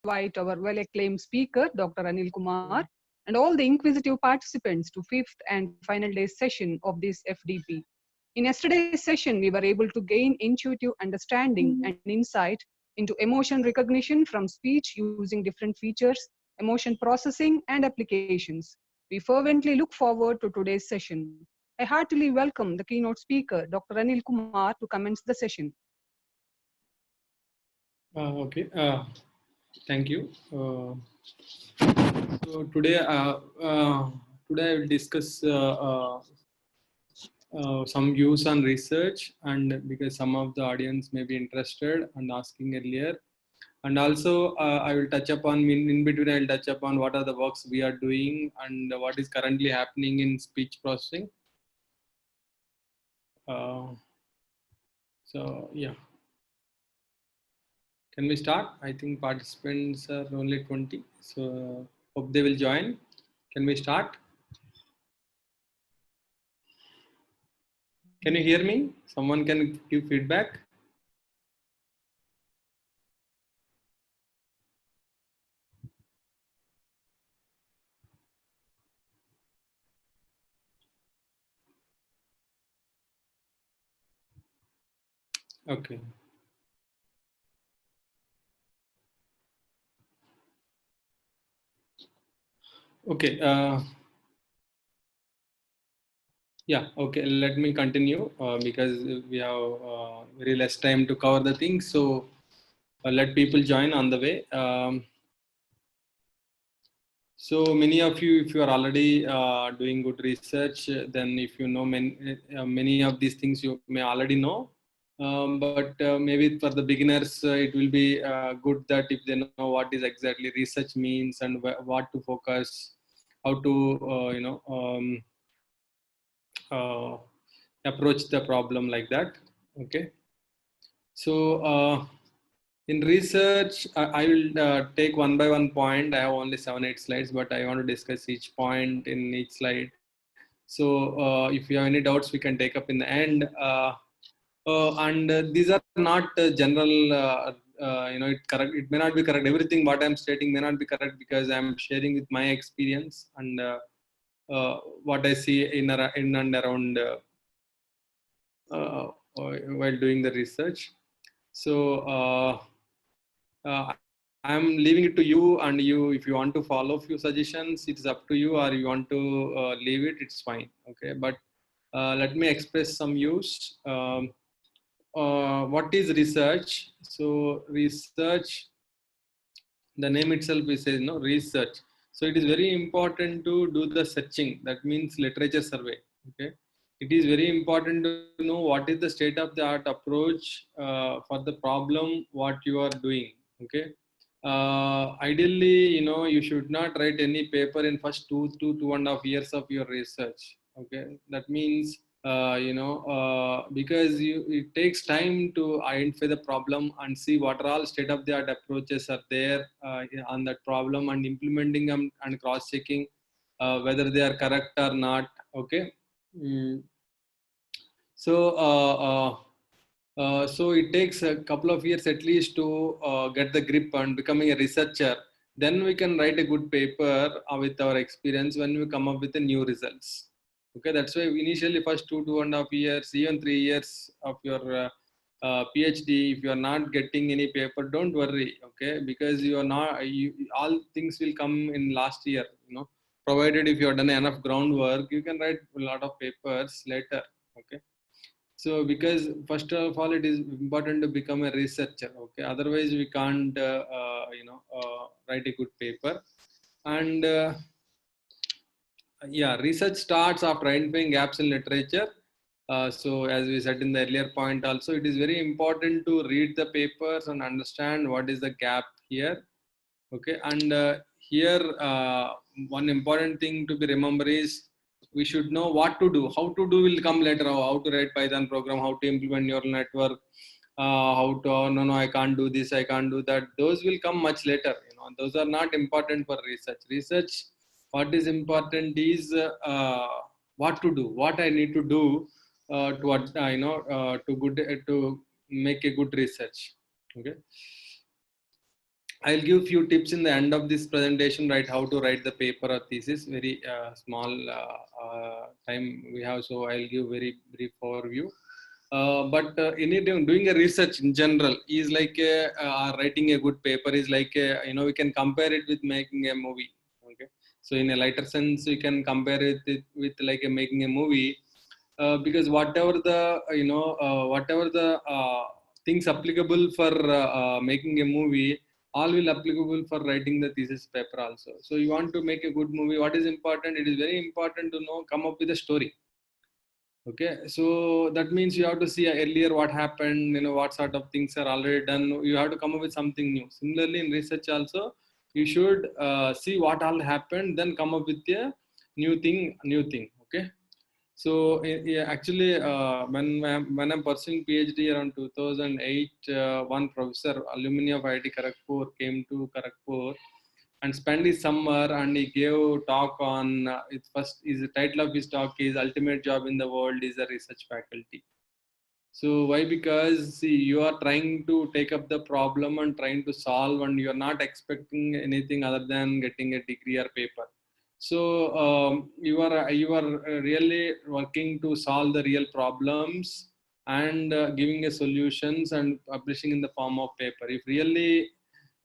invite our well-acclaimed speaker, Dr. Anil Kumar, and all the inquisitive participants to fifth and final day's session of this FDP. In yesterday's session, we were able to gain intuitive understanding and insight into emotion recognition from speech using different features, emotion processing, and applications. We fervently look forward to today's session. I heartily welcome the keynote speaker, Dr. Anil Kumar, to commence the session. Okay, thank you. So today I will discuss some views on research, and because some of the audience may be interested and asking earlier, and also I will touch upon in between. I will touch upon what are the works we are doing and what is currently happening in speech processing. So yeah. Can we start? I think participants are only 20, so hope they will join. Can we start? Can you hear me? Someone can give feedback. Okay. Okay. Yeah. Okay. Let me continue because we have very less time to cover the things. So let people join on the way. So many of you, if you are already doing good research, then if you know many of these things you may already know. But maybe for the beginners, it will be good that if they know what is exactly research means and what to focus, how to approach the problem like that. Okay. So in research, I will take one by one point. I have only 7-8 slides, but I want to discuss each point in each slide. So if you have any doubts, we can take up in the end. And these are not general. It may not be correct. Everything what I'm stating may not be correct because I'm sharing with my experience and what I see in and around while doing the research. So I'm leaving it to you, and if you want to follow few suggestions, it's up to you, or you want to leave it, it's fine. Okay, but let me express some views. What is research? So research, the name itself is says no research. So it is very important to do the searching. That means literature survey. Okay, it is very important to know what is the state of the art approach for the problem what you are doing. Okay, ideally, you should not write any paper in first 2.5 years of your research. Okay, that means because it takes time to identify the problem and see what are all state of the art approaches are there on that problem, and implementing them and cross checking whether they are correct or not. Okay. Mm. So it takes a couple of years at least to get the grip on becoming a researcher. Then we can write a good paper with our experience when we come up with the new results. Okay, that's why initially first 2.5 years, even 3 years of your PhD, if you are not getting any paper, don't worry. Okay, because you are not. All things will come in last year. Provided if you have done enough groundwork, you can write a lot of papers later. Okay. So because first of all it is important to become a researcher. Okay, otherwise we can't write a good paper. And yeah, research starts after identifying gaps in literature. So as we said in the earlier point also, it is very important to read the papers and understand what is the gap here. Okay, and here one important thing to be remember is we should know what to do. How to do will come later. How to write Python program, how to implement neural network, how to no, I can't do this, I can't do that. Those will come much later. Those are not important for research. Research, what is important is what to do, what I need to do to make a good research. Okay. I'll give few tips in the end of this presentation, right? How to write the paper or thesis. Very small time we have, so I'll give very brief overview. But anything doing a research in general is like writing a good paper is like we can compare it with making a movie. Okay, so in a lighter sense, we can compare it with like making a movie, because whatever the whatever the things applicable for making a movie, all will applicable for writing the thesis paper also. So you want to make a good movie, what is important? It is very important to know, come up with a story. Okay, so that means you have to see earlier what happened, what sort of things are already done. You have to come up with something new. Similarly, in research also, you should see what all happened, then come up with a new thing. Okay, so yeah, actually, when I'm pursuing PhD around 2008, one professor, alumni of IIT Kharagpur, came to Kharagpur and spent his summer, and he gave talk on his title of his talk is "Ultimate Job in the World is a Research Faculty." So why? Because see, you are trying to take up the problem and trying to solve, and you are not expecting anything other than getting a degree or paper. So you are really working to solve the real problems and giving a solutions and publishing in the form of paper. If really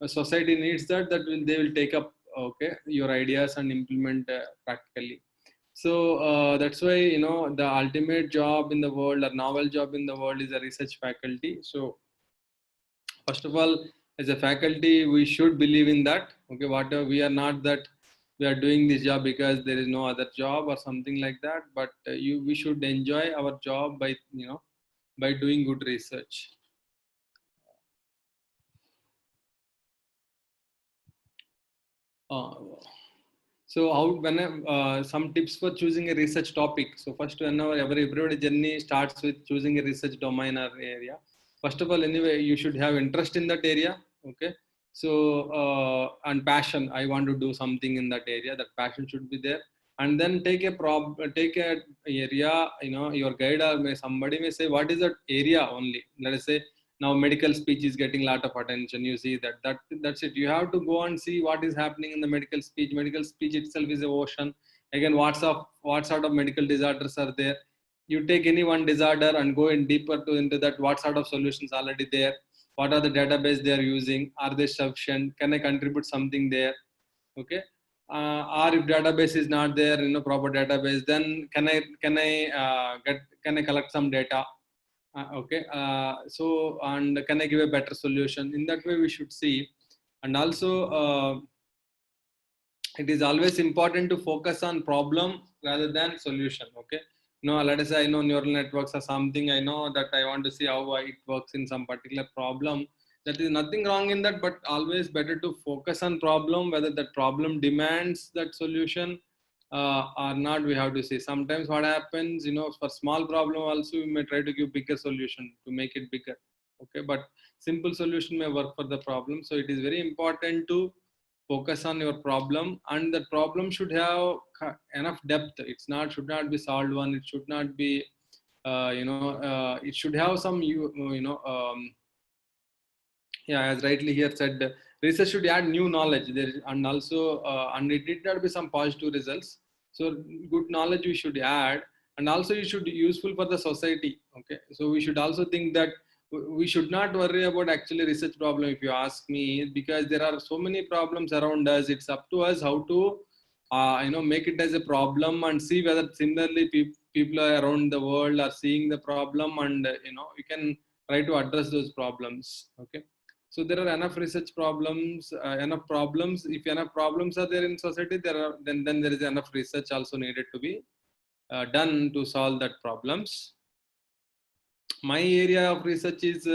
a society needs that, they will take up, okay, your ideas and implement practically. So that's why the ultimate job in the world or novel job in the world is a research faculty. So first of all, as a faculty, we should believe in that. Okay, whatever, we are not that we are doing this job because there is no other job or something like that. But we should enjoy our job by by doing good research. Uh, So how when some tips for choosing a research topic. So first, whenever everybody journey starts with choosing a research domain or area. First of all, anyway, you should have interest in that area. Okay. So and passion. I want to do something in that area. That passion should be there. And then take a area. Your guide or somebody may say, what is that area only? Let us say now medical speech is getting a lot of attention. You see that's it. You have to go and see what is happening in the medical speech itself is a ocean. Again, what sort of medical disorders are there? You take any one disorder and go in deeper into that, what sort of solutions already there, what are the database they are using, are they sufficient, can I contribute something there? Okay, or if database is not there, proper database, then can I collect some data? Okay, so and can I give a better solution? In that way, we should see, and also it is always important to focus on problem rather than solution. Okay, let us say I know neural networks or something. I know that I want to see how it works in some particular problem. That is nothing wrong in that, but always better to focus on problem, whether that problem demands that solution or not. We have to see. Sometimes what happens, for small problem also we may try to give bigger solution to make it bigger. Okay, but simple solution may work for the problem. So it is very important to focus on your problem, and the problem should have enough depth. It's not should not be solved one. It should not be it should have some yeah, as rightly here said, research should add new knowledge there, and also and it did not be some positive results. So good knowledge we should add, and also it should be useful for the society. Okay, so we should also think that we should not worry about actually research problem, if you ask me, because there are so many problems around us. It's up to us how to make it as a problem and see whether similarly people around the world are seeing the problem, and you can try to address those problems. Okay, so there are enough research problems, enough problems. If enough problems are there in society, then there is enough research also needed to be done to solve that problems. My area of research is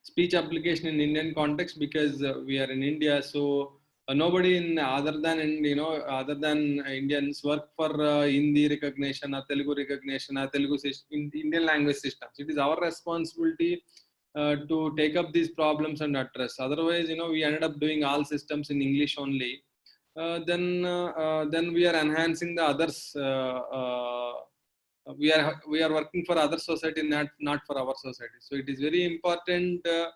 speech application in Indian context, because we are in India. So nobody in other than Indians work for Hindi recognition or Telugu recognition or Telugu in Indian language systems. It is our responsibility to take up these problems and address. Otherwise, we ended up doing all systems in English only. Then we are enhancing the others. We are working for other society, not for our society. So it is very important to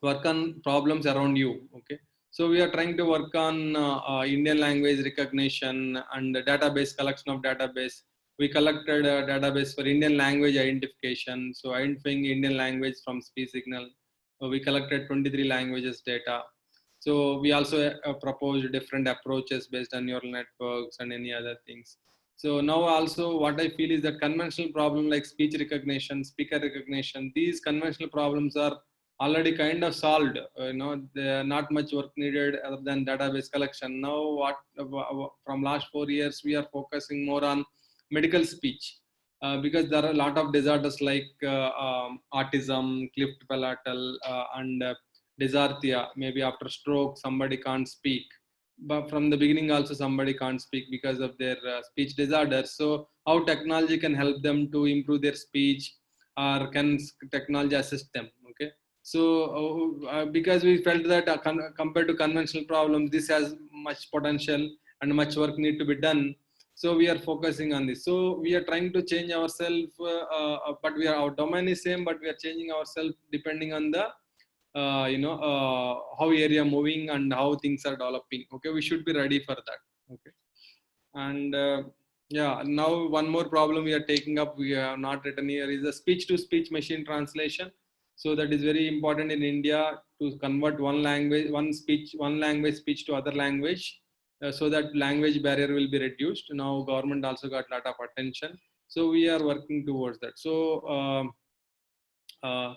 work on problems around you. Okay, so we are trying to work on Indian language recognition and database collection of database. We collected a database for Indian language identification, so identifying Indian language from speech signal. We collected 23 languages data. So we also proposed different approaches based on neural networks and any other things. So now also what I feel is that conventional problem like speech recognition, speaker recognition, these conventional problems are already kind of solved. There are not much work needed other than database collection. Now what from last 4 years we are focusing more on medical speech, because there are a lot of disorders like autism, cleft palatal, and dysarthria. Maybe after stroke somebody can't speak, but from the beginning also somebody can't speak because of their speech disorders. So how technology can help them to improve their speech, or can technology assist them? Okay, so because we felt that compared to conventional problems, this has much potential and much work need to be done. So we are focusing on this. So we are trying to change ourselves, but our domain is same, but we are changing ourselves depending on the how area moving and how things are developing. Okay, we should be ready for that. Okay, and yeah, now one more problem we are taking up, we have not written here, is the speech to speech machine translation. So that is very important in India, to convert one language speech to other language, so that language barrier will be reduced. Now government also got a lot of attention, so we are working towards that. So uh,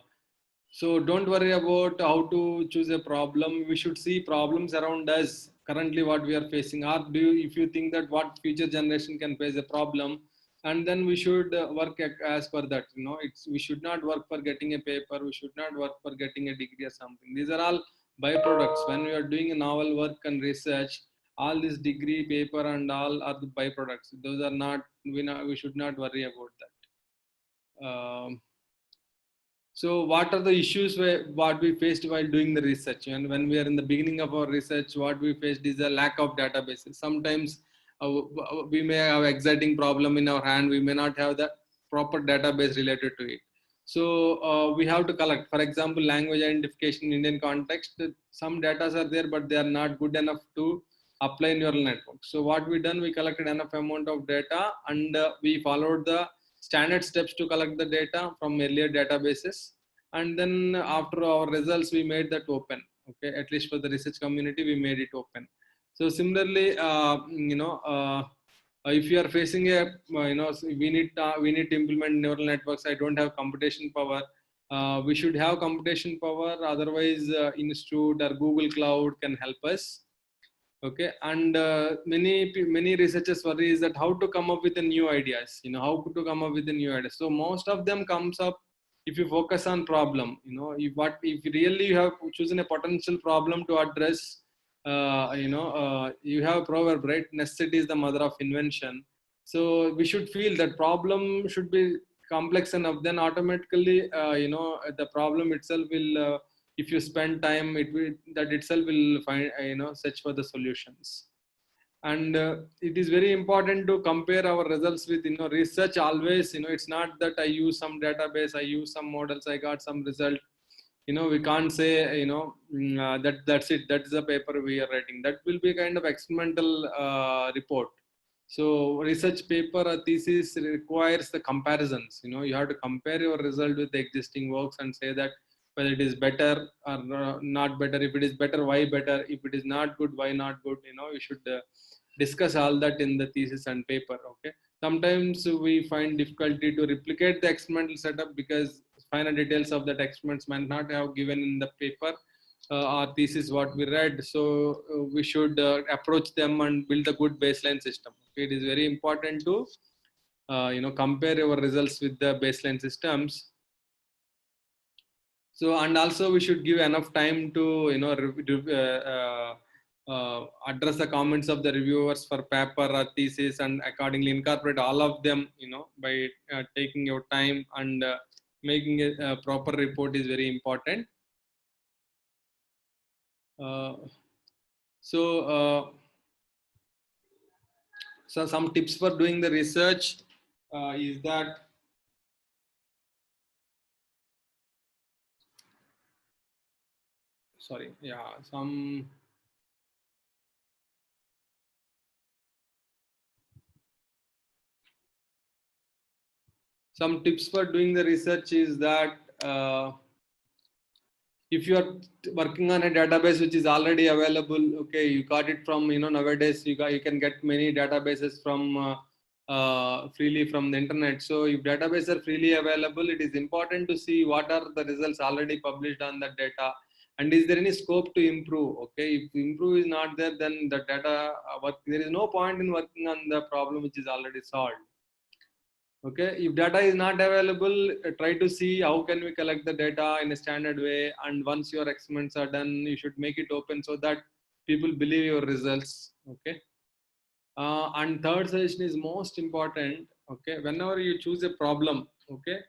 so don't worry about how to choose a problem. We should see problems around us currently what we are facing. Or if you think that what future generation can face a problem, and then we should work as per that. We should not work for getting a paper. We should not work for getting a degree or something. These are all byproducts. When we are doing a novel work and research, all this degree, paper, and all are the byproducts. Those are not. We should not worry about that. So what are the issues what we faced while doing the research? And when we are in the beginning of our research, what we faced is a lack of databases. Sometimes we may have exciting problem in our hand. We may not have the proper database related to it. So we have to collect, for example, language identification in Indian context. Some data are there, but they are not good enough to apply neural network. So what we done, we collected enough amount of data, and we followed the standard steps to collect the data from earlier databases. And then after our results, we made that open. Okay, at least for the research community, we made it open. So similarly, if you are facing a, we need to implement neural networks. I don't have computation power. We should have computation power. Otherwise, Institute or Google Cloud can help us. Okay, and many researchers worry is that how to come up with the new ideas. How to come up with the new ideas. So most of them comes up if you focus on problem. If really you have chosen a potential problem to address. You have a proverb, right? Necessity is the mother of invention. So we should feel that problem should be complex enough. Then automatically, the problem itself will. If you spend time, it will, that itself will find, search for the solutions. And it is very important to compare our results with, research always. It's not that I use some database, I use some models, I got some result. We can't say, that's it, that's the paper we are writing. That will be kind of experimental report. So research paper or thesis requires the comparisons. You have to compare your result with the existing works and say that whether it is better or not better. If it is better, why better? If it is not good, why not good? You should discuss all that in the thesis and paper. Okay. Sometimes we find difficulty to replicate the experimental setup because final details of that experiments might not have given in the paper or thesis what we read. So we should approach them and build a good baseline system. Okay. It is very important to compare our results with the baseline systems. So, and also we should give enough time to address the comments of the reviewers for paper or thesis, and accordingly incorporate all of them. By taking your time and making a proper report is very important. So some tips for doing the research is that sorry, yeah, some tips for doing the research is that if you are working on a database which is already available, okay, you got it from, nowadays you can get many databases from freely from the internet. So if databases are freely available, it is important to see what are the results already published on that data, and is there any scope to improve. Okay, if improve is not there, then the data there is no point in working on the problem which is already solved. Okay, if data is not available, try to see how can we collect the data in a standard way, and once your experiments are done, you should make it open so that people believe your results. Okay, and third suggestion is most important. Okay, whenever you choose a problem, okay,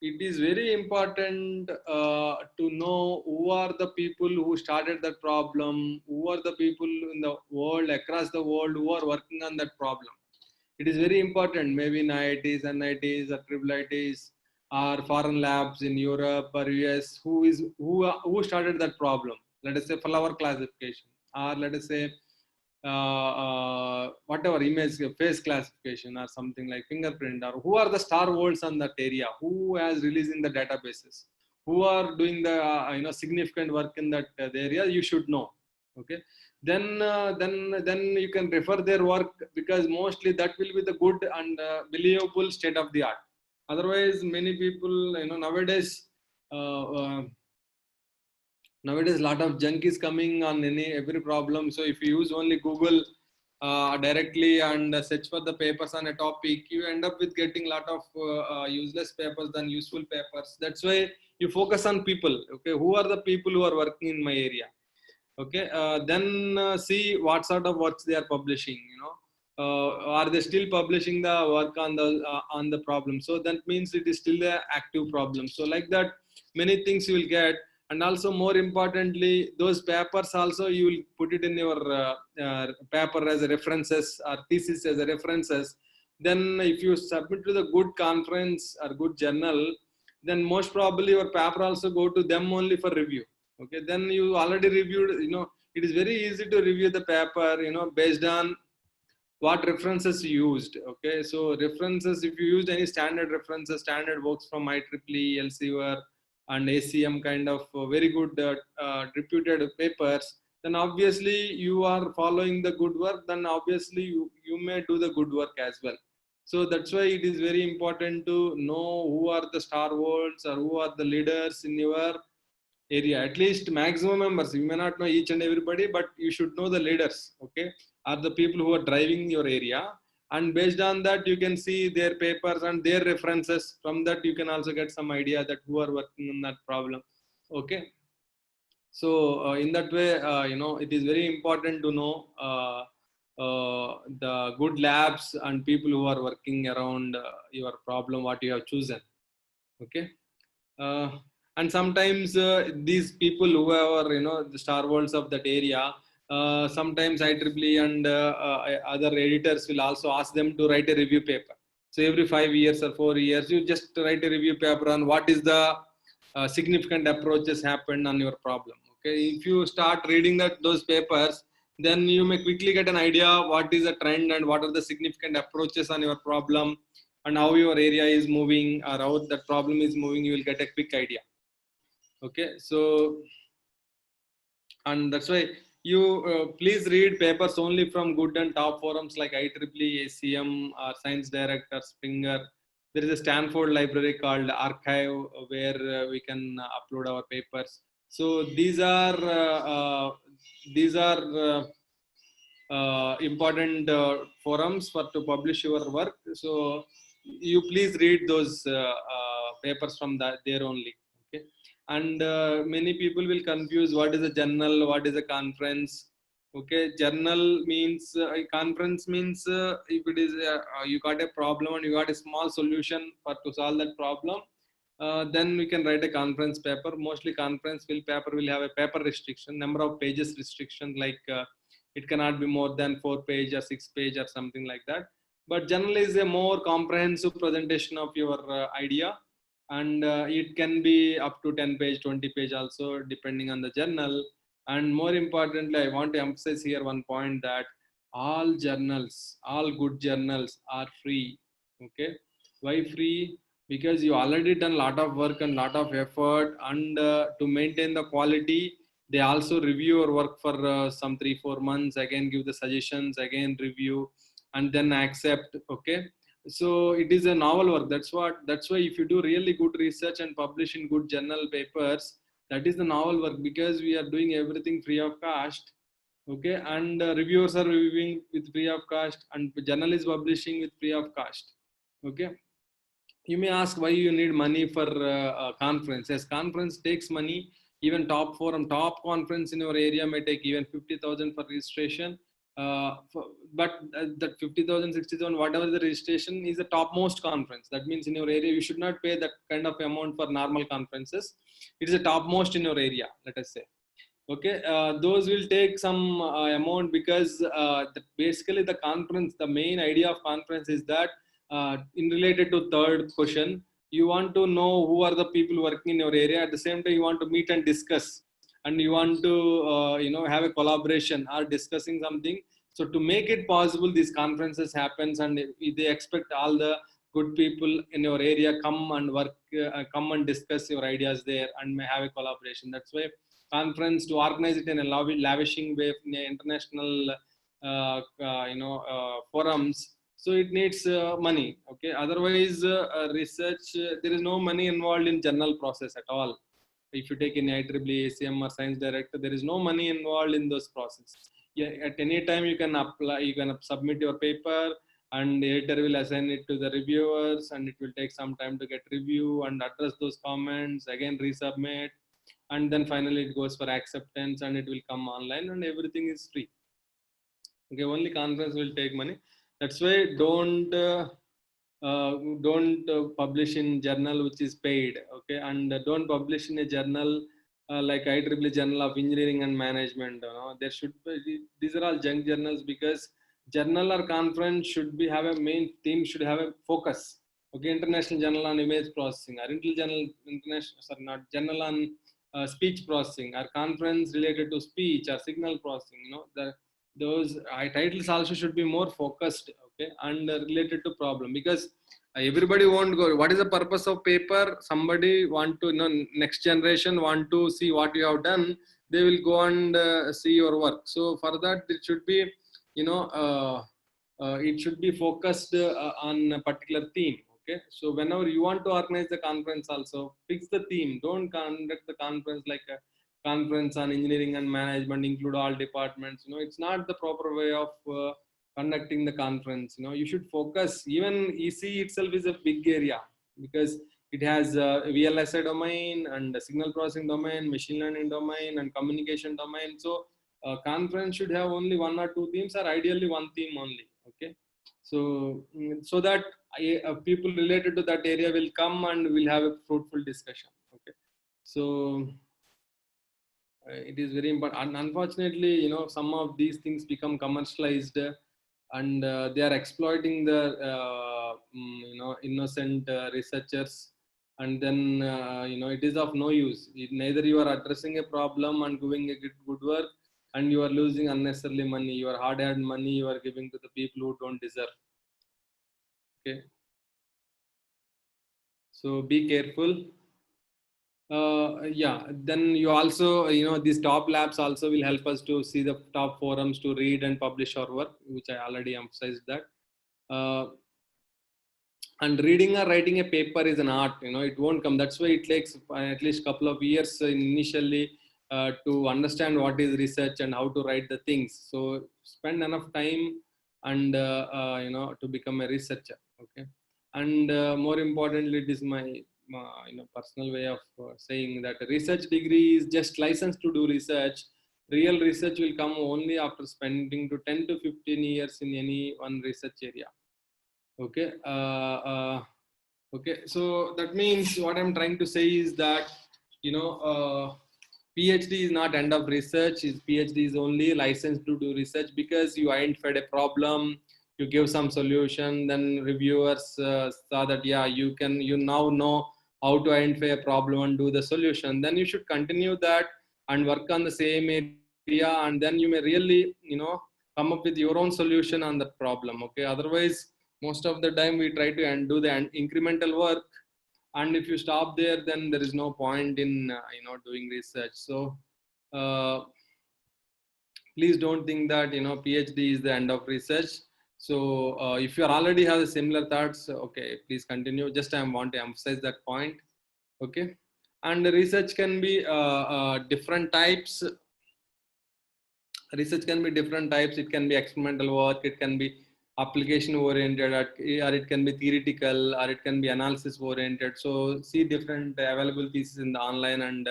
it is very important to know who are the people who started that problem, who are the people in the world, across the world, who are working on that problem. It is very important, maybe in IITs, NITs, or triple IITs, or foreign labs in Europe or US, who started that problem. Let us say flower classification, or let us say whatever image face classification, or something like fingerprint, or who are the star worlds on that area, who has releasing the databases, who are doing the significant work in that area. You should know. Okay, then you can refer their work, because mostly that will be the good and believable state of the art. Otherwise, many people, uh, uh, nowadays a lot of junk is coming on every problem. So if you use only Google directly and search for the papers on a topic, you end up with getting a lot of useless papers than useful papers. That's why you focus on people. Okay, who are the people who are working in my area? Okay, then see what sort of works they are publishing. Are they still publishing the work on the problem? So that means it is still a active problem. So like that, many things you will get. And also, more importantly, those papers also you will put it in your paper as a references, or thesis as a references. Then if you submit to the good conference or good journal, then most probably your paper also go to them only for review. Okay, then you already reviewed. It is very easy to review the paper, based on what references you used. Okay, so references, if you used any standard references, standard works from IEEE, Elsevier, and ACM, kind of very good reputed papers, then obviously you are following the good work. Then obviously you may do the good work as well. So that's why it is very important to know who are the star worlds, or who are the leaders in your area. At least maximum members. You may not know each and everybody, but you should know the leaders. Okay, are the people who are driving your area, and based on that you can see their papers and their references. From that you can also get some idea that who are working on that problem. Okay, so in that way, it is very important to know the good labs and people who are working around your problem what you have chosen. Okay, uh, and sometimes these people who are the star worlds of that area, sometimes IEEE and other editors will also ask them to write a review paper. So every 5 years or 4 years, you just write a review paper on what is the significant approaches happened on your problem. Okay, if you start reading those papers, then you may quickly get an idea what is the trend and what are the significant approaches on your problem, and how your area is moving, or how that problem is moving. You will get a quick idea. Okay, so, and that's why you please read papers only from good and top forums like IEEE, ACM, or Science Direct, or Springer. There is a Stanford library called Archive, where we can upload our papers. So these are important forums for to publish your work. So you please read those papers from there only. Okay, and many people will confuse what is a journal, what is a conference. Okay, journal means conference means if it is you got a problem and you got a small solution for to solve that problem, then we can write a conference paper. Mostly conference paper will have a paper restriction, number of pages restriction, like it cannot be more than 4 page or 6 page or something like that. But generally is a more comprehensive presentation of your idea, and it can be up to 10 page, 20 page also, depending on the journal. And more importantly, I want to emphasize here one point, that all journals, all good journals are free. Okay. Why free? Because you already done a lot of work and lot of effort, and to maintain the quality, they also review your work for some 3-4 months, again give the suggestions, again review, and then accept. Okay. So it is a novel work. That's why if you do really good research and publish in good journal papers, that is the novel work, because we are doing everything free of cost. Okay. And reviewers are reviewing with free of cost, and journal is publishing with free of cost. Okay. You may ask why you need money for a conference. Yes, conference takes money. Even top forum, top conference in your area may take even 50,000 for registration. But that 50,000, 60,000, whatever the registration, is the topmost conference. That means in your area you should not pay that kind of amount for normal conferences. It is the topmost in your area, let us say. Okay. Those will take some amount, because basically the conference, the main idea of conference is that, in related to third question, you want to know who are the people working in your area. At the same time, you want to meet and discuss, and you want to have a collaboration or discussing something. So to make it possible, these conferences happens, and they expect all the good people in your area come and work, come and discuss your ideas there, and may have a collaboration. That's why conference, to organize it in a lavishing way in international forums, so it needs money. Okay. Otherwise, research, there is no money involved in journal process at all. If you take in IEEE, ACM or Science Director, there is no money involved in those process. Yeah, at any time you can apply, you can submit your paper, and the editor will assign it to the reviewers, and it will take some time to get review and address those comments, again resubmit, and then finally it goes for acceptance, and it will come online, and everything is free. Okay. Only conference will take money. That's why don't publish in journal which is paid. Okay. And don't publish in a journal like IEEE Journal of Engineering and Management. There should be, these are all junk journals, because journal or conference should be have a main theme, should have a focus. Okay. International Journal on Image Processing, or not journal on speech processing, or conference related to speech or signal processing. Those titles also should be more focused. Okay. And related to problem, because everybody won't go. What is the purpose of paper? Somebody want to, next generation want to see what you have done, they will go and see your work. So for that, it should be, it should be focused on a particular theme. Okay. So whenever you want to organize the conference, also fix the theme. Don't conduct the conference like a conference on engineering and management, include all departments. It's not the proper way of conducting the conference. You should focus. Even EC itself is a big area, because it has VLSI domain, and signal processing domain, machine learning domain, and communication domain. So conference should have only 1 or 2 themes, or ideally 1 theme only. Okay. So that people related to that area will come, and we'll have a fruitful discussion. Okay. So it is very important. Unfortunately, some of these things become commercialized, and they are exploiting the innocent researchers, and then it is of no use. Neither you are addressing a problem and doing a good work, and you are losing unnecessarily money. Your hard-earned money you are giving to the people who don't deserve. Okay. So be careful. Yeah, then you also, these top labs also will help us to see the top forums to read and publish our work, which I already emphasized that. And reading or writing a paper is an art. It won't come. That's why it takes at least couple of years initially to understand what is research and how to write the things. So spend enough time, and to become a researcher. Okay. And more importantly, it is my personal way of saying that a research degree is just license to do research. Real research will come only after spending to 10 to 15 years in any one research area. Okay. Okay. So that means what I'm trying to say is that, PhD is not end of research. PhD is only license to do research, because you identified a problem, you give some solution, then reviewers saw that, yeah, you now know how to identify a problem and do the solution. Then you should continue that and work on the same area idea, and then you may really, come up with your own solution on that problem. Okay, otherwise most of the time we try to do the incremental work, and if you stop there, then there is no point in doing research. So please don't think that PhD is the end of research. So if you already have similar thoughts, okay, please continue. Just I want to emphasize that point. Okay, and research can be different types. Research can be different types. It can be experimental work, it can be application oriented, or it can be theoretical, or it can be analysis oriented. So see different available thesis in the online, and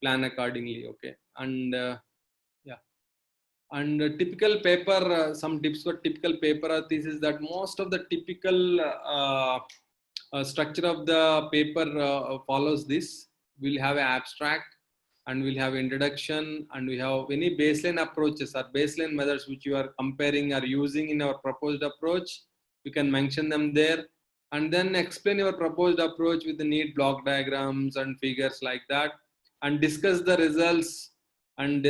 plan accordingly. Okay, and yeah, and typical paper, some tips for typical paper are thesis, that most of the typical structure of the paper follows this. We'll have an abstract, and we'll have introduction, and we have any baseline approaches or baseline methods which you are comparing or using in our proposed approach. You can mention them there, and then explain your proposed approach with the neat block diagrams and figures like that, and discuss the results and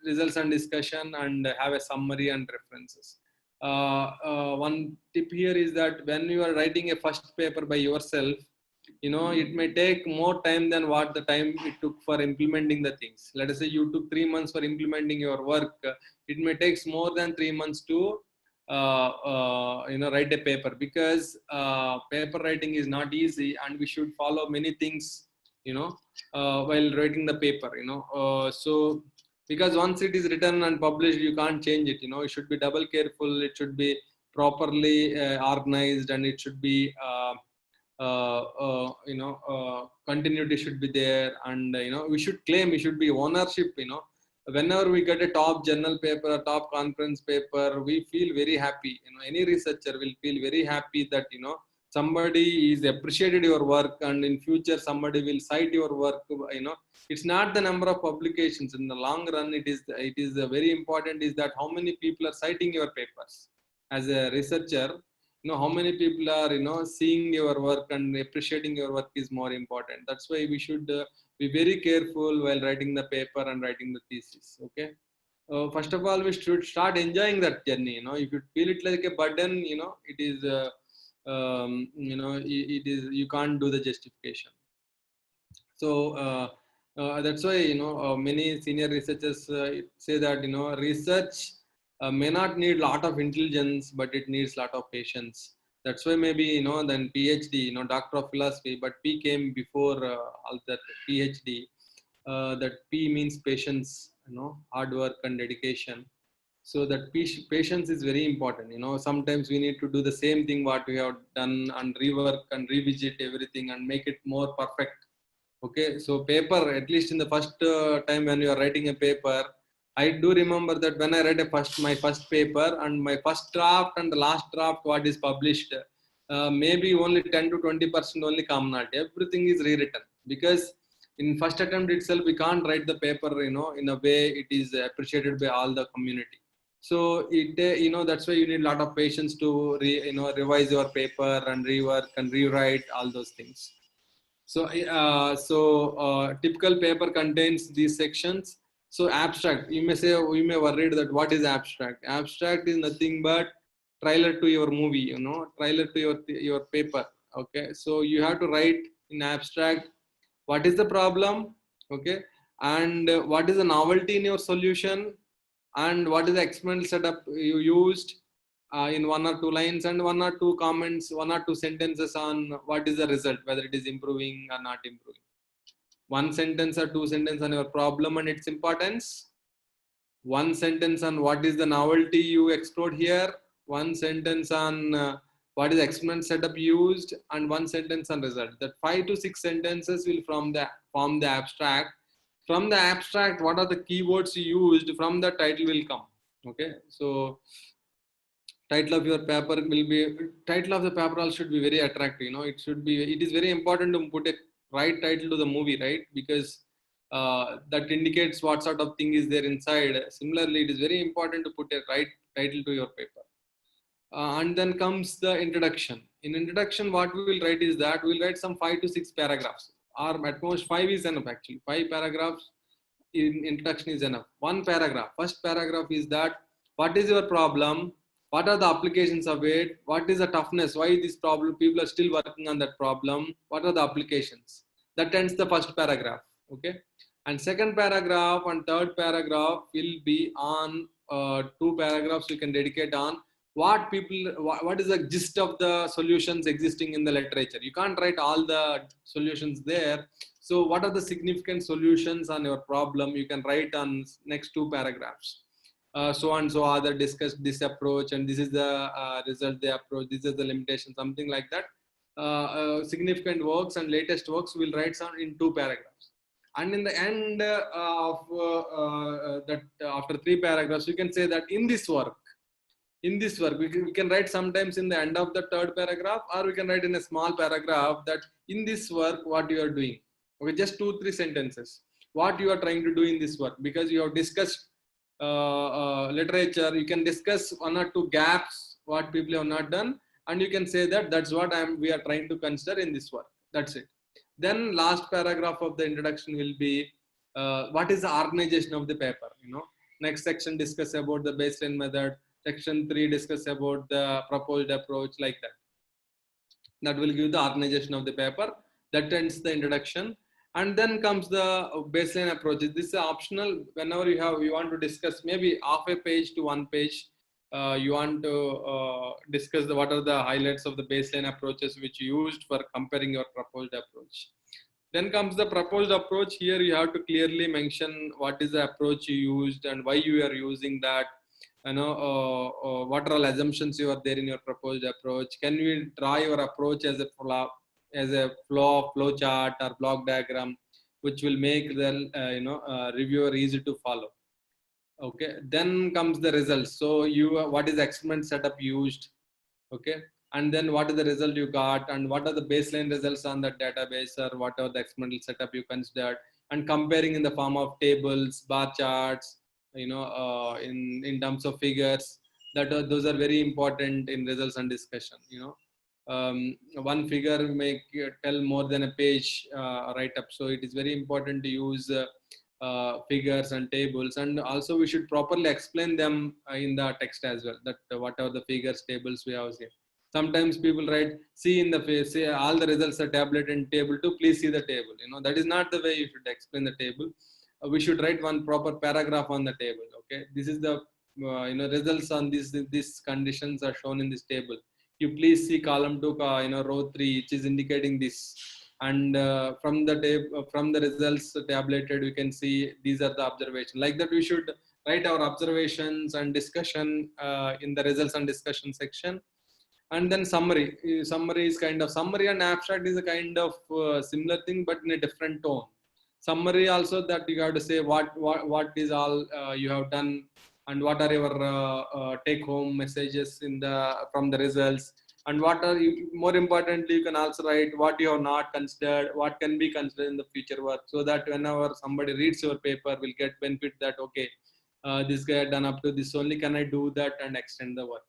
results and discussion, and have a summary and references. One tip here is that when you are writing a first paper by yourself, it may take more time than what the time it took for implementing the things. Let us say you took 3 months for implementing your work. It may take more than 3 months to write a paper, because paper writing is not easy, and we should follow many things while writing the paper. So because once it is written and published, you can't change it. You should be double careful. It should be properly organized, and it should be continuity should be there, and we should claim, we should be ownership. Whenever we get a top journal paper, a top conference paper, we feel very happy. Any researcher will feel very happy that somebody is appreciated your work, and in future somebody will cite your work. It's not the number of publications. In the long run, it is very important is that how many people are citing your papers. As a researcher, how many people are seeing your work and appreciating your work is more important. That's why we should be very careful while writing the paper and writing the thesis. Okay, first of all, we should start enjoying that journey. If you feel it like a burden, it is it is, you can't do the justification. So that's why many senior researchers say that research may not need a lot of intelligence, but it needs a lot of patience. That's why maybe then PhD, Doctor of Philosophy, but P came before all that PhD. That P means patience, hard work and dedication. So that patience is very important. Sometimes we need to do the same thing what we have done, and rework and revisit everything and make it more perfect. Okay, so paper, at least in the first time when you are writing a paper, I do remember that when I read my first paper, and my first draft and the last draft what is published, maybe only 10 to 20% only commonality. Everything is rewritten, because in first attempt itself we can't write the paper in a way it is appreciated by all the community. So it that's why you need a lot of patience to revise your paper and rework and rewrite all those things. So typical paper contains these sections. So abstract, you may worried that what is abstract. Abstract is nothing but trailer to your movie, trailer to your paper. Okay, so you have to write in abstract what is the problem, okay, and what is the novelty in your solution, and what is the experimental setup you used, in 1 or 2 lines, and 1 or 2 comments, 1 or 2 sentences on what is the result, whether it is improving or not improving. 1 sentence or 2 sentences on your problem and its importance, 1 sentence on what is the novelty you explored here, 1 sentence on what is the experiment setup used, and 1 sentence on result. That 5 to 6 sentences will form the abstract. From the abstract, what are the keywords you used, from the title will come. Okay, so title of your paper will be, title of the paper also should be very attractive. It is very important to put a right title to the movie, right? Because that indicates what sort of thing is there inside. Similarly, it is very important to put a right title to your paper. And then comes the introduction. In introduction, what we will write is that we will write some 5 to 6 paragraphs, or at most 5 is enough actually. 5 paragraphs in introduction is enough. One paragraph. First paragraph is that what is your problem? What are the applications of it? What is the toughness? Why this problem? People are still working on that problem. What are the applications? That ends the first paragraph. Okay. And second paragraph and third paragraph will be on two paragraphs you can dedicate on what is the gist of the solutions existing in the literature. You can't write all the solutions there. So what are the significant solutions on your problem? You can write on next two paragraphs. So and so other discussed this approach, and this is the result they approach. This is the limitation, something like that. Significant works and latest works will write some in two paragraphs. And in the end of that, after three paragraphs, you can say that in this work, we can write sometimes in the end of the third paragraph, or we can write in a small paragraph that in this work, what you are doing. Okay, just 2-3 sentences. What you are trying to do in this work, because you have discussed literature, you can discuss 1 or 2 gaps, what people have not done, and you can say that that's what we are trying to consider in this work. That's it. Then last paragraph of the introduction will be what is the organization of the paper. Next section discuss about the baseline method. Section 3 discuss about the proposed approach, like that. That will give the organization of the paper. That ends the introduction. And then comes the baseline approaches. This is optional. Whenever you want to discuss maybe half a page to 1 page, you want to discuss what are the highlights of the baseline approaches which you used for comparing your proposed approach. Then comes the proposed approach. Here you have to clearly mention what is the approach you used and why you are using that. What are all assumptions you are there in your proposed approach. Can we draw your approach as a flow chart or block diagram, which will make the reviewer easy to follow. Okay, then comes the results. So what is the experiment setup used? Okay, and then what is the result you got, and what are the baseline results on the database, or whatever the experimental setup you considered, and comparing in the form of tables, bar charts, in terms of figures. Those are very important in results and discussion. One figure may tell more than a page write up, so it is very important to use figures and tables, and also we should properly explain them in the text as well, that whatever the figures, tables we have here. Sometimes people write, see in the face, say all the results are tabulated in table 2, please see the table. That is not the way you should explain the table. We should write one proper paragraph on the table. Okay, this is the results on these conditions are shown in this table. You please see column 2, row 3, which is indicating this. And from the results tabulated, we can see these are the observations. Like that, we should write our observations and discussion in the results and discussion section. And then summary. Summary is kind of summary, and abstract is a kind of similar thing, but in a different tone. Summary also, that you have to say what is all you have done, and what are your take home messages from the results, and what are you, more importantly, you can also write what you have not considered, what can be considered in the future work, so that whenever somebody reads your paper, will get benefit that okay, this guy had done up to this only, can I do that and extend the work.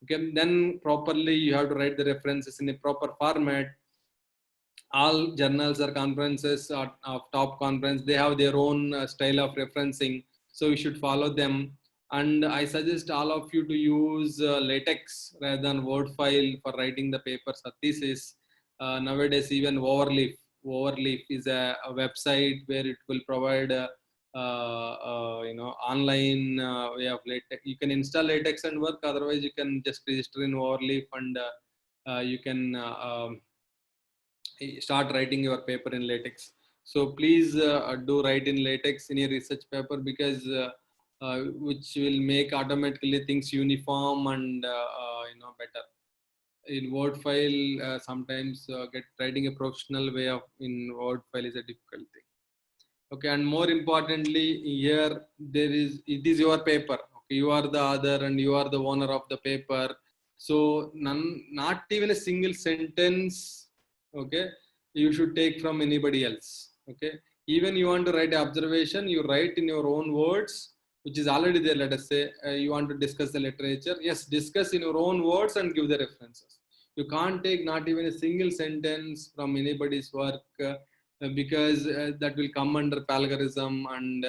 Okay, then properly you have to write the references in a proper format. All journals or conferences of top conference, they have their own style of referencing, so you should follow them. And I suggest all of you to use latex rather than Word file for writing the papers or thesis. Nowadays, even Overleaf is a website where it will provide online way of latex. You can install latex and work. Otherwise, you can just register in Overleaf, and you can start writing your paper in latex. So please do write in latex in your research paper, because which will make automatically things uniform and better. In Word file, sometimes writing a professional way in Word file is a difficult thing. Okay, and more importantly, here it is your paper. Okay, you are the author and you are the owner of the paper. So not even a single sentence, okay, you should take from anybody else. Okay, even you want to write an observation, you write in your own words, which is already there. Let us say you want to discuss the literature. Yes, discuss in your own words and give the references. You can't take not even a single sentence from anybody's work because that will come under plagiarism, and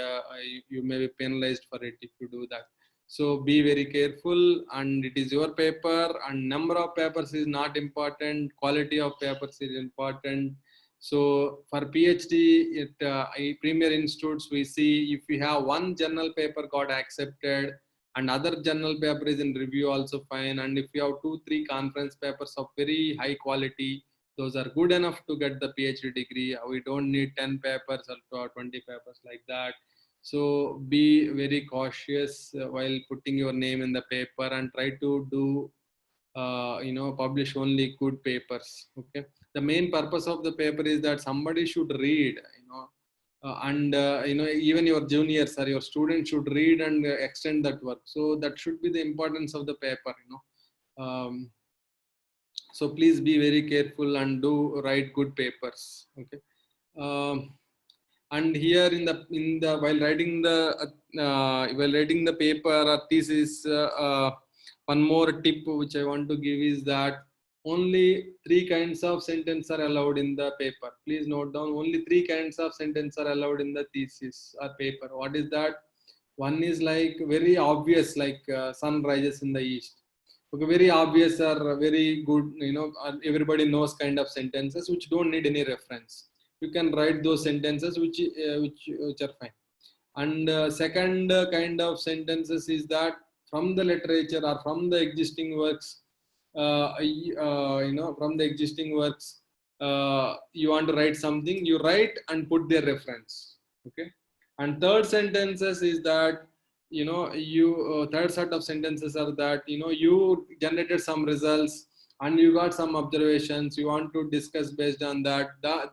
you may be penalized for it if you do that. So be very careful, and it is your paper, and number of papers is not important, quality of papers is important. So for PhD at premier institutes, we see if we have one journal paper got accepted and other journal paper is in review, also fine. And if you have 2-3 conference papers of very high quality, those are good enough to get the PhD degree. We don't need 10 papers or 20 papers like that. So be very cautious while putting your name in the paper, and try to do publish only good papers. Okay, the main purpose of the paper is that somebody should read, and even your juniors or your students should read and extend that work. So that should be the importance of the paper. So please be very careful and do write good papers. Okay. And here in the while writing the paper or thesis, one more tip which I want to give is that only 3 kinds of sentences are allowed in the paper. Please note down, only 3 kinds of sentences are allowed in the thesis or paper. What is that? One is like very obvious, like sun rises in the east. Okay, very obvious or very good, everybody knows kind of sentences which don't need any reference. You can write those sentences which are fine. And second kind of sentences is that from the literature or from the existing works, from the existing works, you want to write something, you write and put their reference. Okay. And third sentences is that, third set of sentences are that, you generated some results and you got some observations, you want to discuss based on that,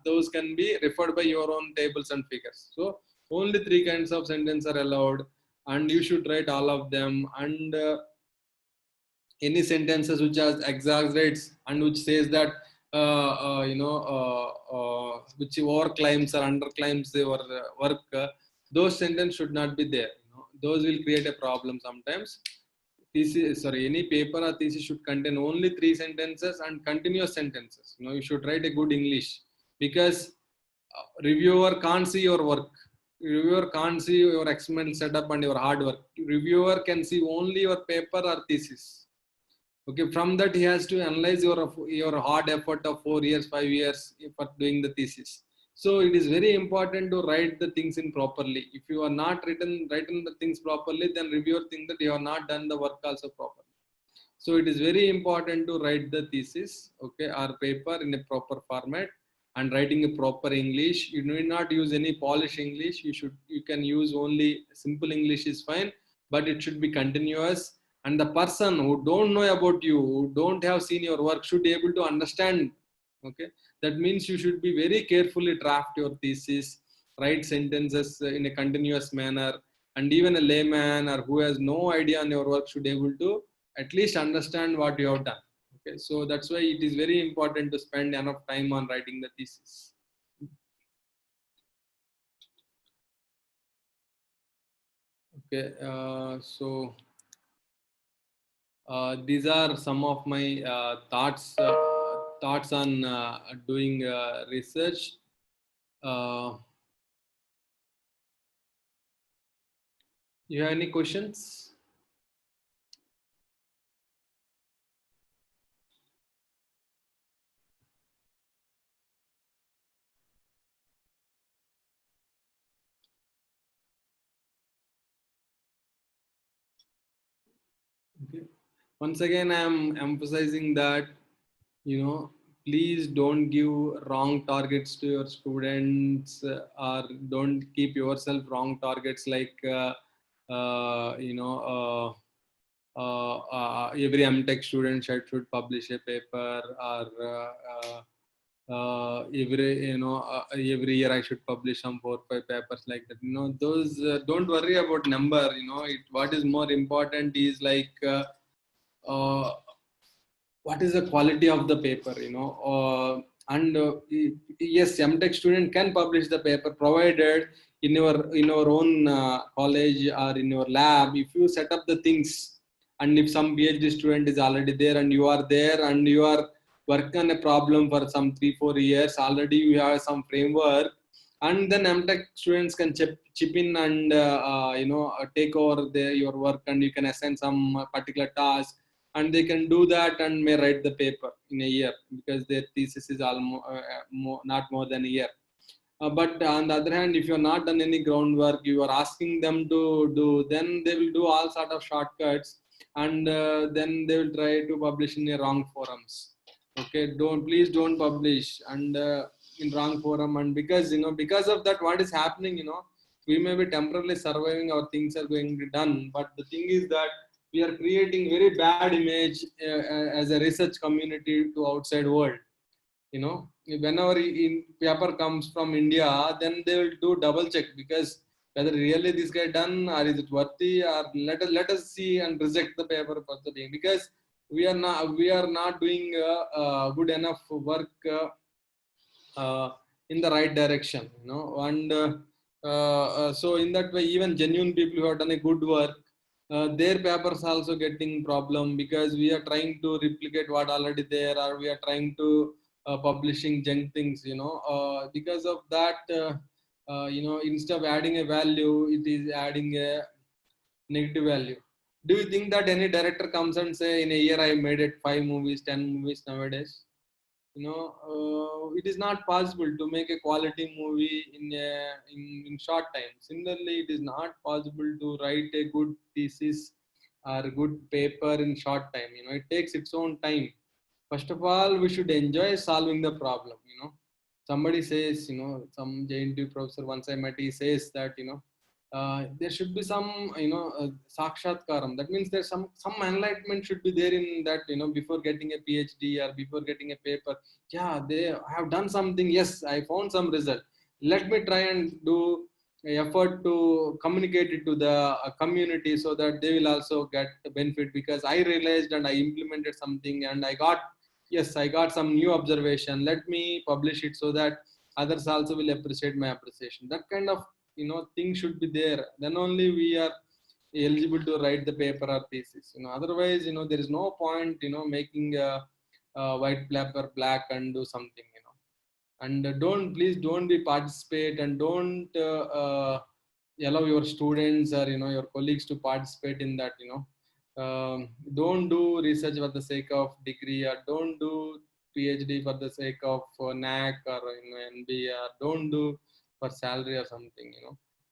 those can be referred by your own tables and figures. So only 3 kinds of sentences are allowed, and you should write all of them. And any sentences which has exaggerates and which says that which overclaims or underclaims your work, those sentences should not be there. Those will create a problem sometimes. Any paper or thesis should contain only 3 sentences and continuous sentences. You should write a good English, because reviewer can't see your work. Reviewer can't see your experimental setup and your hard work. Reviewer can see only your paper or thesis. Okay, from that he has to analyze your hard effort of 4 years, 5 years for doing the thesis. So it is very important to write the things in properly. If you are not written the things properly, then reviewer think that you have not done the work also properly. So it is very important to write the thesis, okay, or paper in a proper format, and writing a proper English. You need not use any polished English. You can use only simple English is fine, but it should be continuous. And the person who don't know about you, who don't have seen your work, should be able to understand. Okay, that means you should be very carefully draft your thesis, write sentences in a continuous manner, and even a layman or who has no idea on your work should be able to at least understand what you have done. Okay, so that's why it is very important to spend enough time on writing the thesis. Okay, so these are some of my thoughts on doing research. You have any questions? Okay. Once again, I am emphasizing that, please don't give wrong targets to your students, or don't keep yourself wrong targets like, every MTech student should publish a paper, or every year I should publish some 4 or 5 papers like that. Those don't worry about number. What is more important is like what is the quality of the paper. And yes, MTech student can publish the paper provided in your own college or in your lab, if you set up the things, and if some PhD student is already there and you are there and you are work on a problem for some 3-4 years. Already you have some framework, and then MTech students can chip in and take over your work, and you can assign some particular task, and they can do that and may write the paper in a year because their thesis is almost not more than a year. But on the other hand, if you're not done any groundwork, you are asking them to do, then they will do all sort of shortcuts, and then they will try to publish in the wrong forums. Okay, please don't publish and in wrong forum. And because of that, what is happening, we may be temporarily surviving, our things are going to be done, but the thing is that we are creating very bad image as a research community to outside world. Whenever in paper comes from India, then they will do double check, because whether really this guy done, or is it worthy, or let us see and reject the paper for the day, because we are not doing good enough work in the right direction, and so in that way, even genuine people who have done a good work, their papers also getting problem, because we are trying to replicate what already there, or we are trying to publishing junk things, because of that, instead of adding a value, it is adding a negative value. Do you think that any director comes and say, in a year I made it 5 movies, 10 movies nowadays? It is not possible to make a quality movie in short time. Similarly, it is not possible to write a good thesis or a good paper in short time. It takes its own time. First of all, we should enjoy solving the problem. Somebody says, some JNTU professor once I met, he says that, there should be some, sakshatkaram. That means there's some enlightenment should be there in that, before getting a PhD or before getting a paper. Yeah, they have done something. Yes, I found some result. Let me try and do effort to communicate it to the community, so that they will also get the benefit, because I realized and I implemented something and I got some new observation. Let me publish it so that others also will appreciate my appreciation. That kind of thing should be there. Then only we are eligible to write the paper or thesis. Otherwise, there is no point making a white paper black and do something. And please don't be participate, and don't allow your students or your colleagues to participate in that. Don't do research for the sake of degree, or don't do PhD for the sake of NAC or NB, or don't do for salary or something.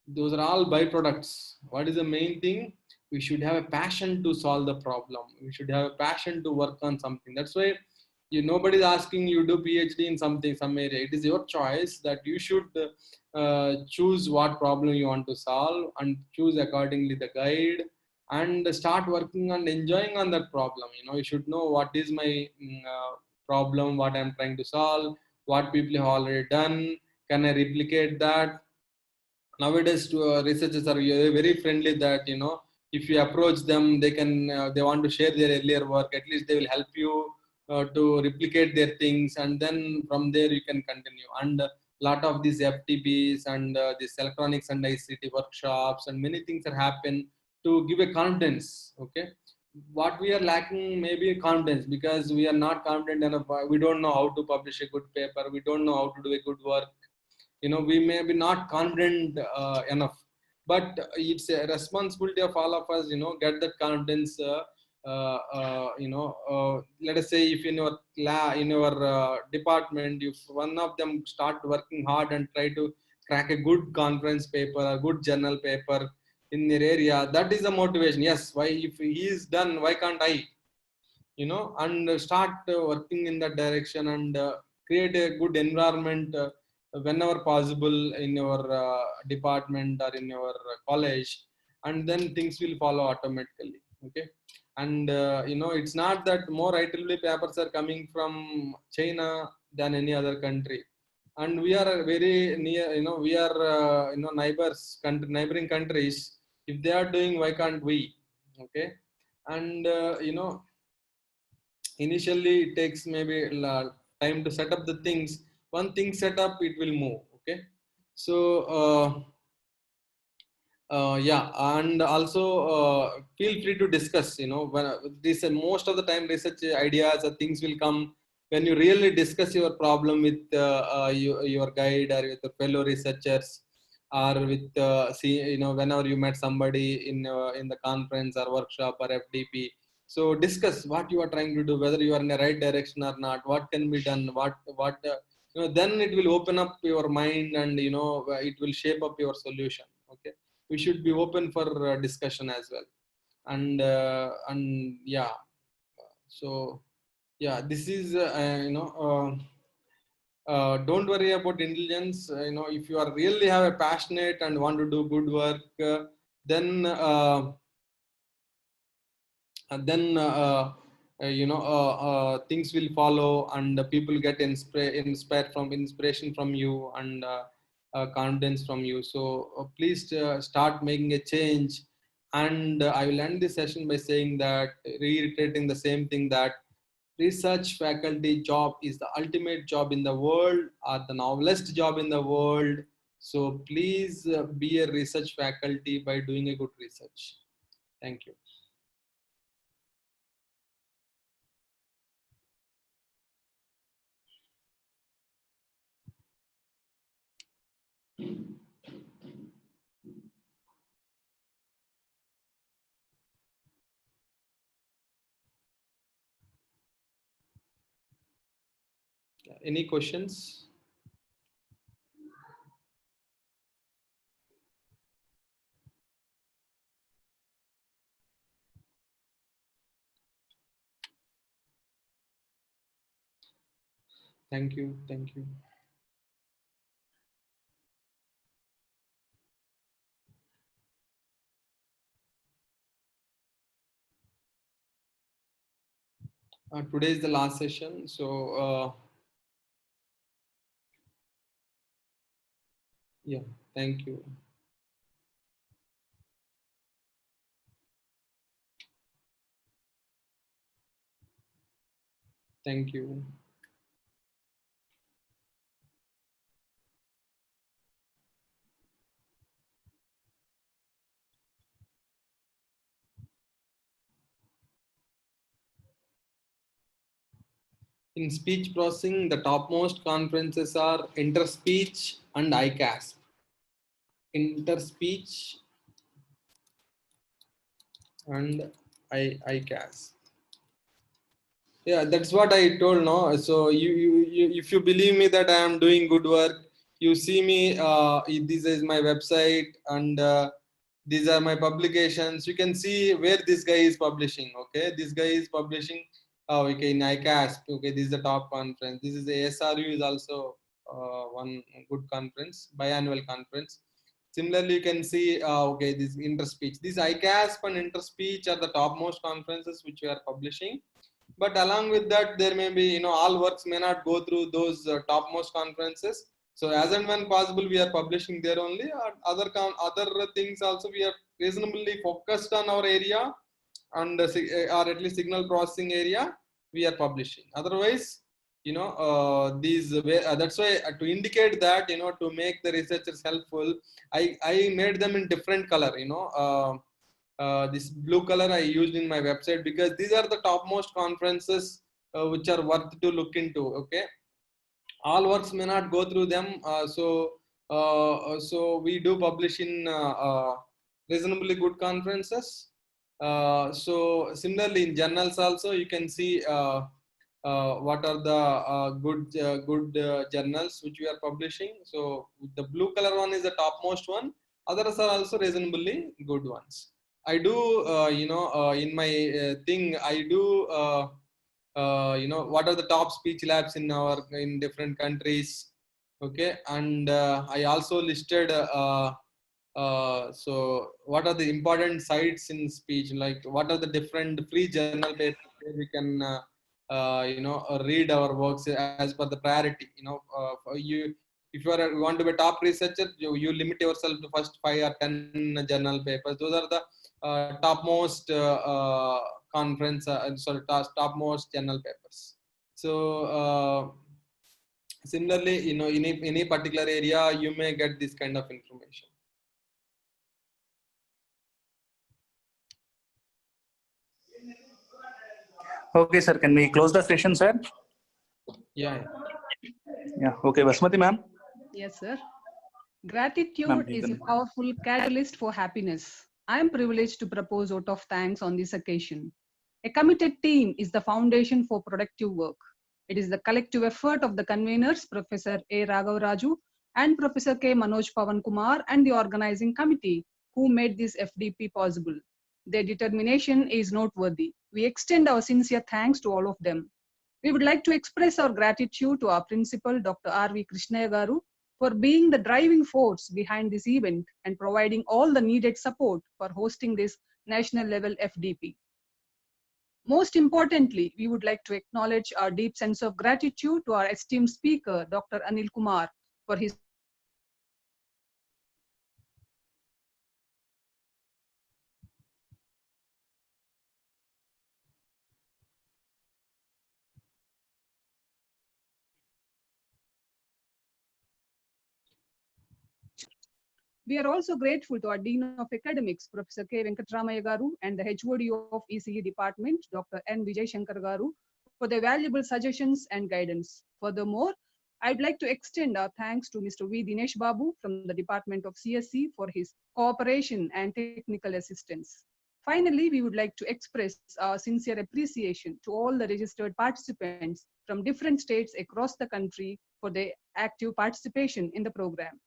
Those are all byproducts. What is the main thing? We should have a passion to solve the problem. We should have a passion to work on something. That's why nobody is asking you to do PhD in some area. It is your choice that you should choose what problem you want to solve, and choose accordingly the guide, and start working and enjoying on that problem. You should know what is my problem, what I'm trying to solve, what people have already done, can I replicate that. Nowadays, researchers are very friendly, that if you approach them, they want to share their earlier work. At least they will help you to replicate their things, and then from there you can continue. And a lot of these FTPs and these electronics and ICT workshops and many things are happen to give a confidence. Okay, what we are lacking maybe confidence, because we are not confident enough. We don't know how to publish a good paper. We don't know how to do a good work. We may be not confident enough, but it's a responsibility of all of us. Get that confidence. Let us say, if in your department, if one of them start working hard and try to crack a good conference paper, a good journal paper in their area, that is a motivation. Yes, why, if he is done, why can't I? And start working in that direction, and create a good environment whenever possible in your department or in your college, and then things will follow automatically. Okay. And it's not that more IEEE papers are coming from China than any other country, and we are very near. We are neighboring countries. If they are doing, why can't we? Okay. And initially it takes maybe time to set up the things. One thing set up, it will move. Okay. So yeah, and also feel free to discuss. When this most of the time research ideas or things will come when you really discuss your problem with your guide or with your fellow researchers, or with whenever you met somebody in the conference or workshop or FDP, so discuss what you are trying to do, whether you are in the right direction or not, what can be done, what then it will open up your mind, and it will shape up your solution. Okay, we should be open for discussion as well. And yeah, so yeah, this is don't worry about intelligence. If you are really have a passionate and want to do good work, then things will follow, and people get inspiration from you, and confidence from you. So please start making a change. And I will end this session by saying that, reiterating the same thing, that research faculty job is the ultimate job in the world, or the noblest job in the world. So please be a research faculty by doing a good research. Thank you. Any questions? Thank you. Thank you. Today is the last session. So yeah, thank you. Thank you. In speech processing, the topmost conferences are InterSpeech and ICASP. InterSpeech and ICASP. Yeah, that's what I told. No, so you if you believe me that I am doing good work, you see me. This is my website, and these are my publications. You can see where this guy is publishing. Okay, this guy is publishing. Oh, okay, in ICASP. Okay, this is the top conference. This is the ASRU is also one good conference, biannual conference. Similarly, you can see okay, this InterSpeech. This ICASP and InterSpeech are the topmost conferences which we are publishing. But along with that, there may be, all works may not go through those topmost conferences. So as and when possible, we are publishing there only. Other things also, we are reasonably focused on our area, and or at least signal processing area, we are publishing. Otherwise, that's why to indicate that, to make the researchers helpful, I made them in different color. This blue color I used in my website, because these are the topmost conferences which are worth to look into. Okay, all works may not go through them, so we do publish in reasonably good conferences. So similarly, in journals also, you can see what are the good journals which we are publishing. So the blue color one is the topmost one. Others are also reasonably good ones. I do, in my thing, I do, what are the top speech labs in different countries. Okay, and I also listed. So, what are the important sites in speech? Like, what are the different free journal papers where we can, read our works as per the priority. If you want to be a top researcher, you limit yourself to first 5 or 10 journal papers. Those are the topmost topmost journal papers. So similarly, in any particular area, you may get this kind of information. Okay, sir. Can we close the session, sir? Yeah. Yeah. Okay, Basmati ma'am. Yes, sir. Ma'am, Gratitude you is a can. powerful catalyst for happiness. I am privileged to propose vote of thanks on this occasion. A committed team is the foundation for productive work. It is the collective effort of the conveners, Professor A. Raghav Raju and Professor K. Manoj Pavan Kumar, and the organizing committee who made this FDP possible. Their determination is noteworthy. We extend our sincere thanks to all of them. We would like to express our gratitude to our principal, Dr. R.V. Krishnaya Garu, for being the driving force behind this event and providing all the needed support for hosting this national level FDP. Most importantly, we would like to acknowledge our deep sense of gratitude to our esteemed speaker, Dr. Anil Kumar, for his We are also grateful to our Dean of Academics, Professor K. Venkatramaya Garu, and the HOD of ECE Department, Dr. N. Vijay Shankar Garu, for their valuable suggestions and guidance. Furthermore, I'd like to extend our thanks to Mr. V. Dinesh Babu from the Department of CSC for his cooperation and technical assistance. Finally, we would like to express our sincere appreciation to all the registered participants from different states across the country for their active participation in the program.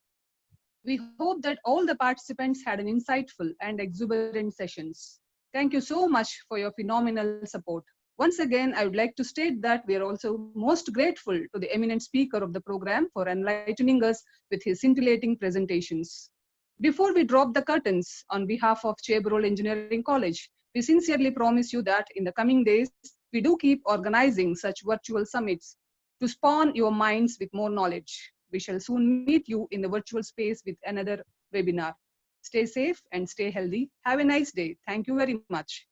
We hope that all the participants had an insightful and exuberant sessions. Thank you so much for your phenomenal support. Once again, I would like to state that we are also most grateful to the eminent speaker of the program for enlightening us with his scintillating presentations. Before we drop the curtains, on behalf of Chabrol Engineering College, we sincerely promise you that in the coming days, we do keep organizing such virtual summits to spawn your minds with more knowledge. We shall soon meet you in the virtual space with another webinar. Stay safe and stay healthy. Have a nice day. Thank you very much.